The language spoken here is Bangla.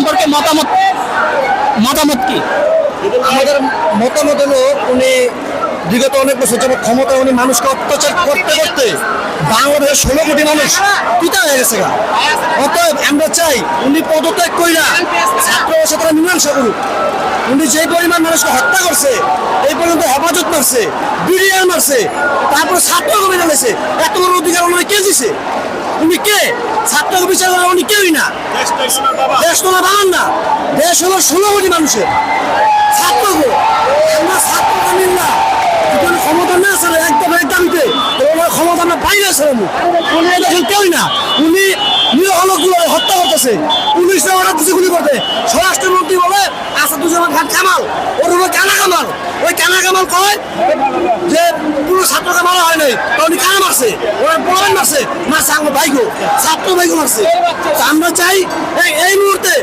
সম্পর্কে মতামত মতামত কি? আমাদের মতামত হলো উনি বিগত অনেক বছর যাবত ক্ষমতা উনি মানুষকে অত্যাচার করতে করতে বাংলাদেশের 16 কোটি মানুষ পিতা হয়ে গেছে গা। অতএব আমরা চাই উনি পদত্যাগ কইরা ছাত্র সাথে মীমাংসা করুক। উনি যে পরিমাণ মানুষকে হত্যা করছে, এই পর্যন্ত হেফাজত মারছে, বিডিআর মারছে, তারপর ছাত্রকে মেরে ফেলেছে, এত বড় অধিকার উনি কে দিছে? উনি কে? ছাত্রকে বিচার করা উনি কেউই না। দেশ তোলা বানান না, দেশ হলো 16 কোটি মানুষের। ছাত্রকে আমরা ছাত্রকে মিললাম ক্ষমতা না ছিল একদম এক দাবিতে ক্ষমতা আমরা বাইরে ছিলাম। উনি দেখেন কেউই না, উনি নিরহলগুলো হত্যা করতেছে, পুলিশরা অর্ডার দিচ্ছে গুলি করতে। স্বরাষ্ট্রমন্ত্রী বলে আসাদুজ্জামান খান কামাল, ওর হলো কানা কামাল। ওই কানা কামাল কয় যে পুরো ছাত্রকে মারা হয় নাই, উনি কানা মারছে, ওরা প্রমাণ মারছে, মারছে আমার ভাইগো, ছাত্র ভাইগো মারছে। আমরা চাই এই মুহূর্তে